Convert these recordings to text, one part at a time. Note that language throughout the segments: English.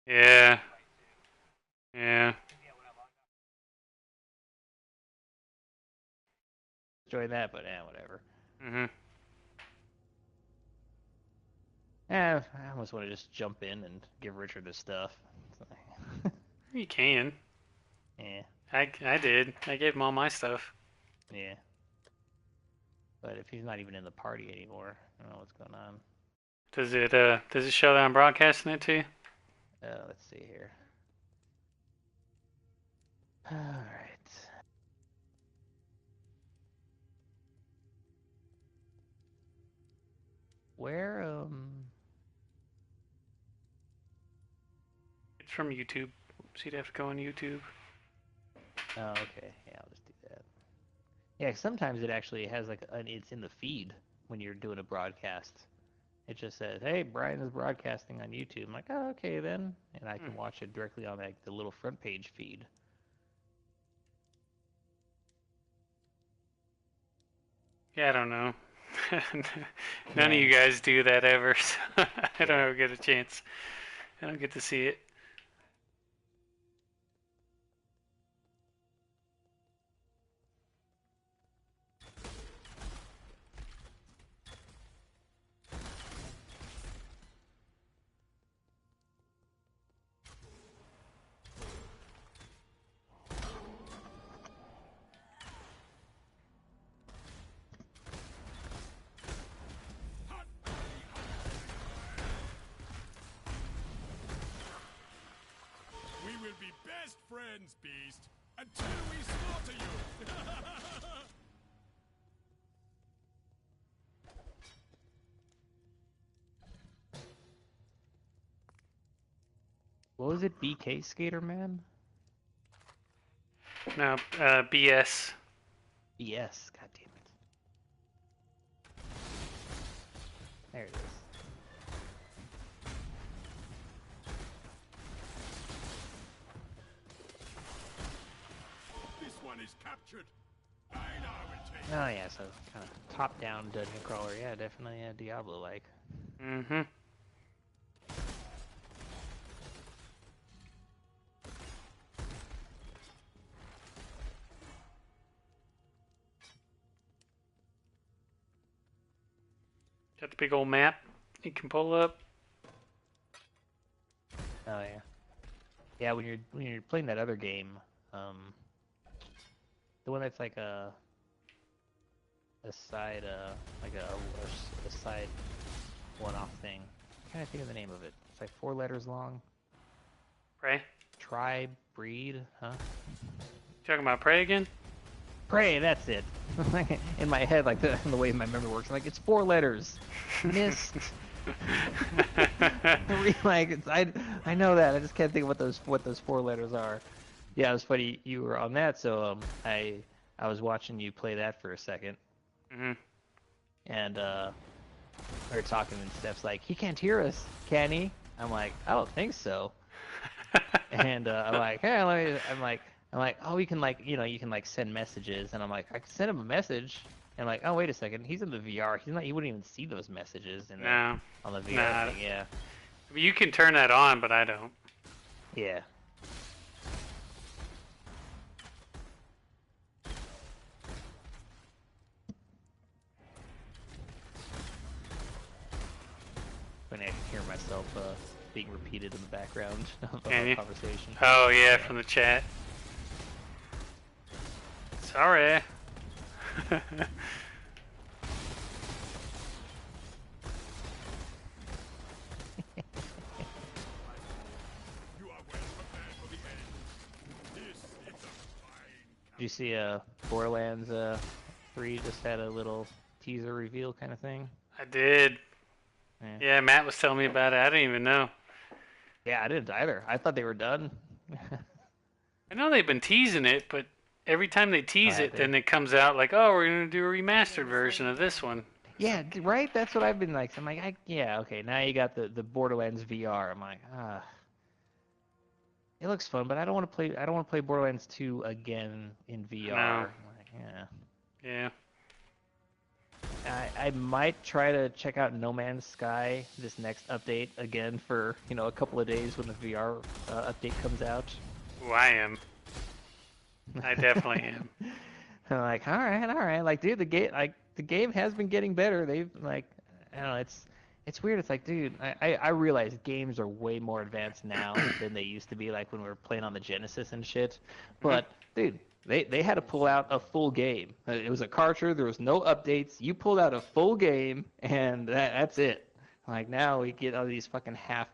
Yeah. Yeah. Enjoy that, but whatever. Mhm. I almost want to just jump in and give Richard this stuff. You can. Yeah, I did. I gave him all my stuff. yeah. But if he's not even in the party anymore, I don't know what's going on. Does it show that I'm broadcasting it to you? Let's see here. All right. Where It's from YouTube. So you'd have to go on YouTube. Oh, okay. Yeah, I'll just do that. Yeah, 'cause sometimes it actually has like it's in the feed when you're doing a broadcast. It just says, "Hey, Brian is broadcasting on YouTube." I'm like, "Oh, okay then," and I Hmm. can watch it directly on like the little front page feed. Yeah, I don't know. None of Yeah, you guys do that ever, so I don't yeah. ever get a chance. I don't get to see it. We will be best friends, Beast, until we slaughter you! What was it? BK Skater Man? No, BS. Yes. God damn it. There it is. This one is captured. I know it takes. Oh yeah, so kind of top-down dungeon crawler. Yeah, definitely Diablo-like. Mm-hmm. Got the big old map you can pull up. Oh yeah. Yeah, when you're playing that other game, um, the one that's like a side like a side one-off thing. I can't think of the name of it. It's like 4 letters long. Prey. Tribe, breed, huh? Talking about Prey again? Pray, that's it. In my head, like the way my memory works, like it's 4 letters. Mist. Like I know that. I just can't think of what those 4 letters are. Yeah, it was funny you were on that. So I was watching you play that for a second, Mm-hmm. and we were talking, and Steph's like, he can't hear us, can he? I'm like, I don't think so. And I'm like, hey, I'm like, oh, we can like, you can like send messages, and I'm like, I can send him a message. And I'm like, oh, wait a second, he's in the VR. He's not. He wouldn't even see those messages in the No. on the VR Nah. thing. Yeah, You can turn that on, but I don't. yeah. When I can hear myself being repeated in the background of Can our you? conversation. Oh yeah, Yeah. from the chat. Sorry. You are well prepared for the end. This is a fine Did you see Borderlands 3 just had a little teaser reveal kind of thing? I did. Yeah. Yeah, Matt was telling me about it. I didn't even know. Yeah, I didn't either. I thought they were done. I know they've been teasing it, but every time they Oh, tease have it, they? then it comes out like, oh, we're gonna do a remastered version of this one. Yeah, right. That's what I've been like. So I'm like, yeah, okay. Now you got the Borderlands VR. I'm like, it looks fun, but I don't want to play. I don't want to play Borderlands 2 again in I know. VR. I'm like, yeah. Yeah. I might try to check out No Man's Sky this next update again for, a couple of days when the VR update comes out. Ooh, I am. I definitely am. I'm like, all right. Like, dude, the game has been getting better. They've like, I don't know, it's weird. It's like, dude, I realize games are way more advanced now than they used to be, like when we were playing on the Genesis and shit. Mhm. But dude, they had to pull out a full game. It was a cartridge. There was no updates. You pulled out a full game, and that's it. Like now we get all these fucking half,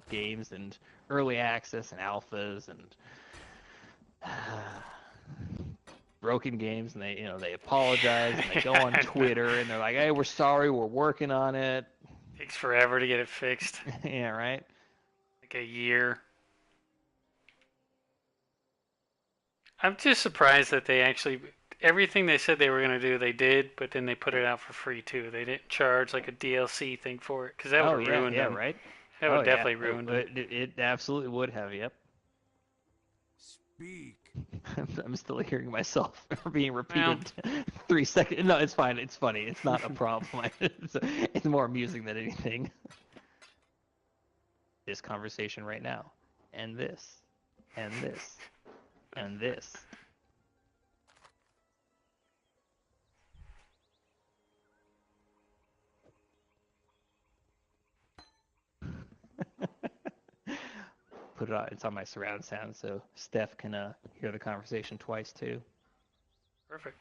games and early access and alphas and broken games, and they apologize and they go on Twitter and they're like, "Hey, we're sorry, we're working on it." Takes forever to get it fixed. Yeah, right. Like a year. I'm just surprised that they actually everything they said they were gonna do, they did, but then they put it out for free too. They didn't charge like a DLC thing for it because that would Oh have yeah, ruined yeah, them. right. That Oh would yeah, definitely ruined them. it absolutely would have. Yep. Speak. I'm still hearing myself being Well, repeated 3 seconds. No, it's fine. It's funny. It's not a problem. It's more amusing than anything. This conversation right now, and this, and this, and this. Put it on. It's on my surround sound, so Steph can hear the conversation twice too. perfect.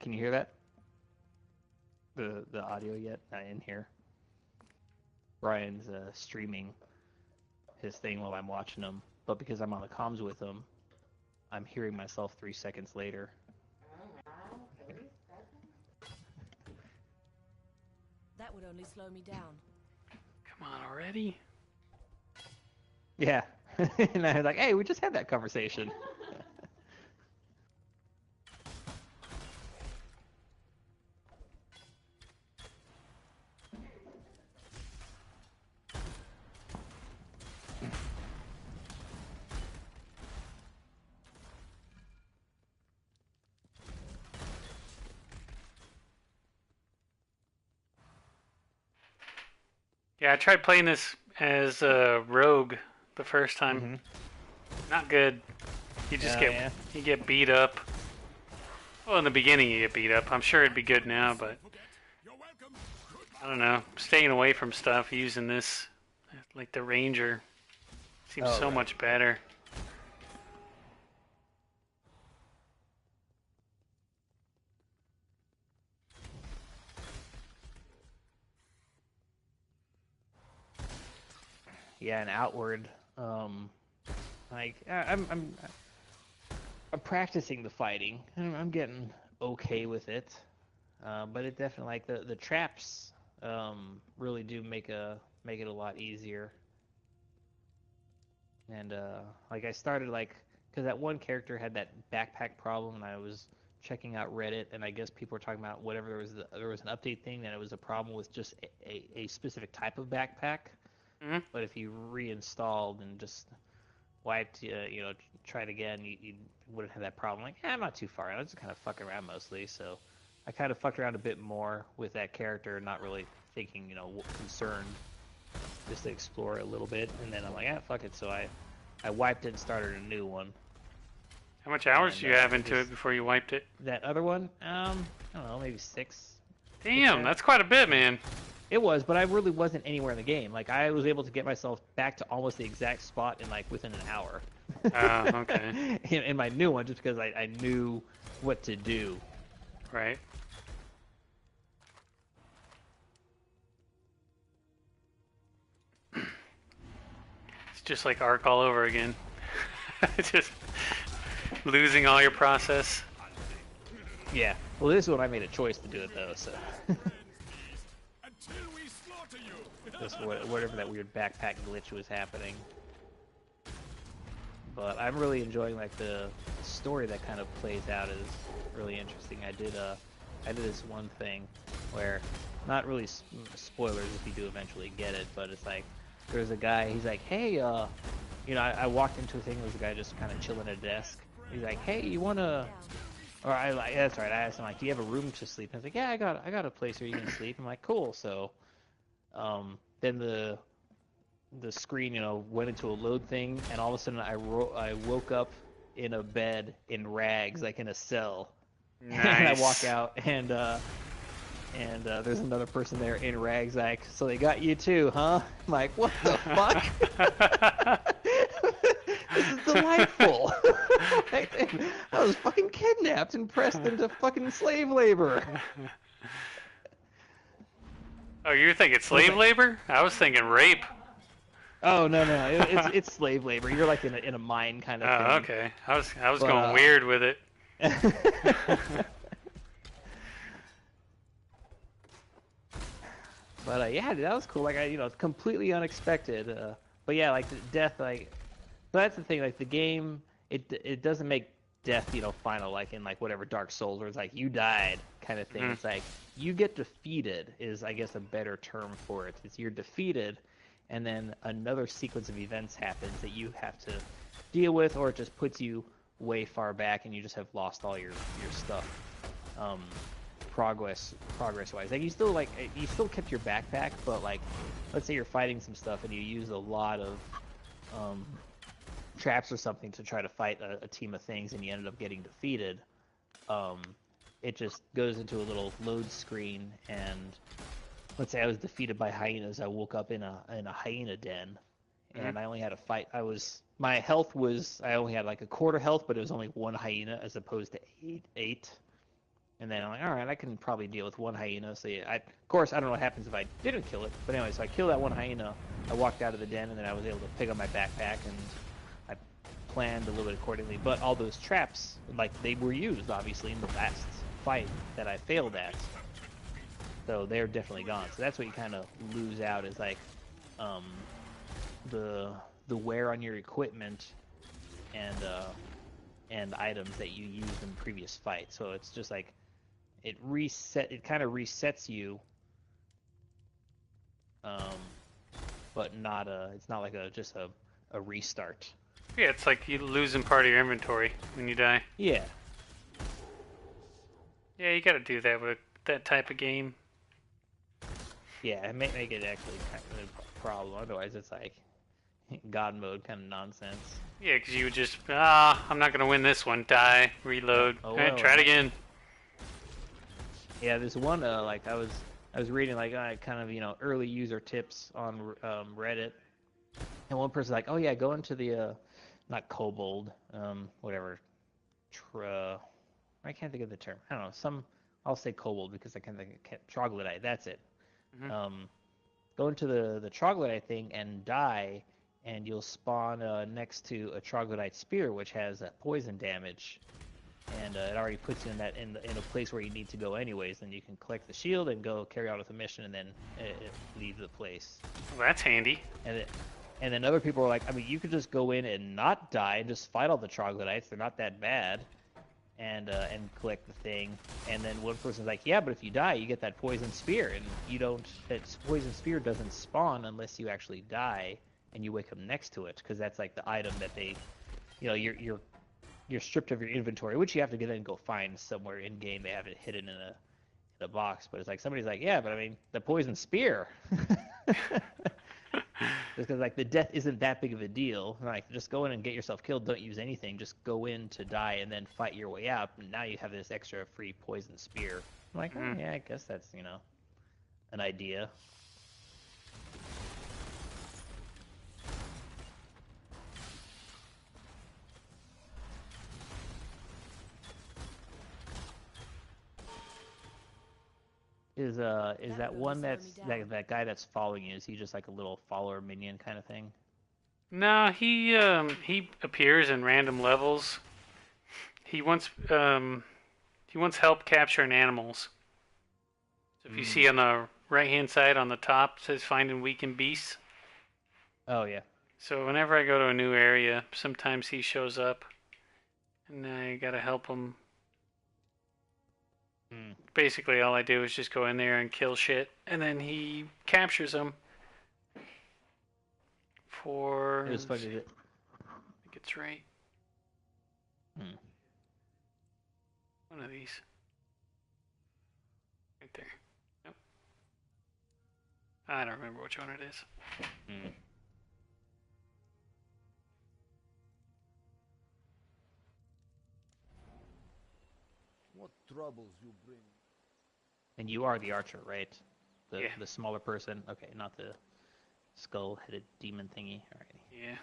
Can you hear that? The audio yet? Not in here. Brian's streaming his thing while I'm watching him, but because I'm on the comms with him, I'm hearing myself 3 seconds later. That would only slow me down. Come on already. Yeah. And I was like, hey, we just had that conversation. Yeah, I tried playing this as a rogue the first time. Mm-hmm. Not good. You just get Yeah. you get beat up. Well, in the beginning you get beat up. I'm sure it'd be good now, but Forget. You're welcome. I don't know. Staying away from stuff using this, like the Ranger, seems Oh, so right. much better. Yeah, and outward. Like I'm practicing the fighting, and I'm getting okay with it. But it definitely like the traps really do make it a lot easier. And like I started like because that one character had that backpack problem, and I was checking out Reddit, and I guess people were talking about whatever there was an update thing that it was a problem with just a specific type of backpack. Hmm. But if you reinstalled and just wiped, tried again, you wouldn't have that problem. Like, I'm not too far. I was just kind of fucking around mostly, so I kind of fucked around a bit more with that character, not really thinking, concerned, just to explore it a little bit. And then I'm like, fuck it. So I wiped it and started a new one. How much hours And do you have into just it before you wiped it? that other one, I don't know, maybe six. Damn, hours. that's quite a bit, man. It was, but I really wasn't anywhere in the game. Like I was able to get myself back to almost the exact spot in like within an hour. Okay. In my new one, just because I knew what to do. Right. It's just like Ark all over again. Just losing all your process. Yeah. Well, this is when I made a choice to do it though. So Until we slaughter you. just whatever that weird backpack glitch was happening. But I'm really enjoying like the story that kind of plays out is really interesting. I did I did this one thing where, not really spoilers if you do eventually get it, but it's like there's a guy. He's like, hey, I walked into a thing. There was a guy just kind of chilling at a desk. He's like, hey, you wanna? Or I like that's right. I asked him like, do you have a room to sleep? And I was like, yeah, I got a place where you can sleep. I'm like, cool. So, then the screen, went into a load thing, and all of a sudden I woke up in a bed in rags, like in a cell, and I walk Nice. out, and there's another person there in rags, like, so they got you too, huh? I'm like, what the fuck? This is delightful. Like, I was fucking kidnapped and pressed into fucking slave labor. Oh, you're thinking But it's slave like, labor? I was thinking rape. oh no, it's slave labor. You're like in a mine kind of Oh, thing. okay. I was But going weird with it. but yeah, dude, that was cool. Like completely unexpected. But yeah, like the death, like, so that's the thing. Like the game, it doesn't make death, final, like in like whatever Dark Souls, where it's like you died kind of thing. Mm. It's like you get defeated is, I guess, a better term for it. It's you're defeated, and then another sequence of events happens that you have to deal with, or it just puts you way far back, and you just have lost all your stuff. Um, progress wise, like you still kept your backpack, but like let's say you're fighting some stuff and you use a lot of um, traps or something to try to fight a team of things, and you ended up getting defeated. um, it just goes into a little load screen, and let's say I was defeated by hyenas. I woke up in a hyena den, Mm. and I only had to fight. My health was, I only had like a quarter health, but it was only one hyena as opposed to eight. And then I'm like, all right, I can probably deal with one hyena. So yeah, of course, I don't know what happens if I didn't kill it. But anyway, so I killed that one hyena. I walked out of the den, and then I was able to pick up my backpack, and I planned a little bit accordingly. But all those traps, like, they were used, obviously, in the last fight that I failed at. So they're definitely gone. So that's what you kind of lose out, is like um, the wear on your equipment, and items that you used in previous fights. So it's just like it kind of resets you, um, but it's not like a restart. Yeah, it's like you losing part of your inventory when you die. Yeah, Yeah, you got to do that with that type of game. yeah, it may make it actually kind of a problem. Otherwise, it's like God mode kind of nonsense. Yeah, because you would just, I'm not going to win this one. Die, reload, Oh well, try it again. yeah. There's one, like I was reading, like, kind of, early user tips on Reddit, and one person's like, oh yeah, go into the not kobold, whatever, I can't think of the term. I don't know. I'll say kobold because I can't think of troglodyte. That's it. Hmm. Um, Go into the troglodyte thing and die, and you'll spawn next to a troglodyte spear, which has poison damage, and it already puts you in a place where you need to go anyways. Then you can collect the shield and go carry out with the mission, and then leave the place. Well, that's handy. And then other people are like, I mean, you could just go in and not die and just fight all the troglodytes. They're not that bad, and collect the thing. And then one person's like, yeah, but if you die, you get that poison spear, and you don't. That poison spear doesn't spawn unless you actually die and you wake up next to it, because that's like the item that they, you're stripped of your inventory, which you have to get in and go find somewhere in game. They have it hidden in a box. But it's like somebody's like, yeah, but I mean, the poison spear. Just because, like, the death isn't that big of a deal. Like, just go in and get yourself killed. Don't use anything. Just go in to die and then fight your way out. And now you have this extra free poison spear. I'm like, oh, Mm. yeah, I guess that's, an idea. Is That that would only one slow that's me down. that guy that's following you? Is he just like a little follower minion kind of thing? No, he appears in random levels. He wants help capturing animals. So if you Mm. see on the right hand side on the top, it says finding weakened beasts. Oh yeah. So whenever I go to a new area, sometimes he shows up, and I gotta help him. Hmm. Basically, all I do is just go in there and kill shit, and then he captures them for. It was Let's funny see, that. I think it's right. Hmm. One of these. Right there. Yep. I don't remember which one it is. Hmm. What troubles you bring? And you are the archer, right? The Yeah. the smaller person. Okay, not the skull-headed demon thingy. Alrighty. Yeah.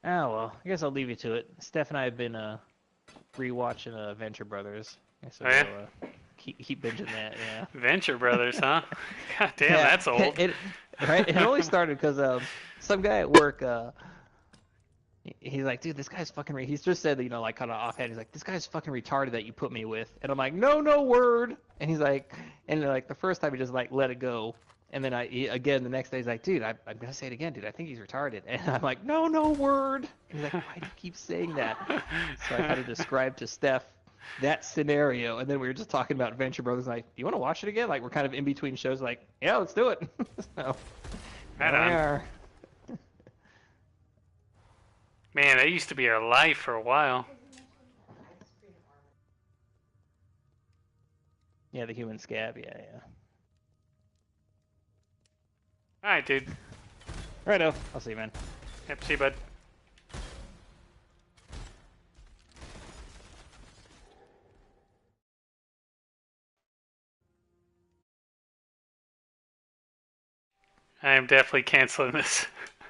Oh well, I guess I'll leave you to it. Steph and I have been rewatching Venture Brothers. I guess Oh I'll yeah. go keep binging that. Yeah. Venture Brothers, huh? God damn, Yeah. that's old. Right. It only started because some guy at work he's like, dude, this guy's fucking. He's just said that, like kind of offhand. He's like, this guy's fucking retarded that you put me with. And I'm like, no, no word. And he's like, and like the first time he just like let it go. And then again the next day he's like, dude, I'm gonna say it again, dude. I think he's retarded. And I'm like, no, no word. And he's like, why do you keep saying that? So I had to describe to Steph that scenario, and then we were just talking about Venture Brothers. Like, do you want to watch it again? Like, we're kind of in between shows. Like, yeah, let's do it. So Right there we on. are. Man, that used to be our life for a while. Yeah, the human scab. Yeah, yeah. All right, dude. Righto. I'll see you, man. Yep, see you, bud. I am definitely canceling this.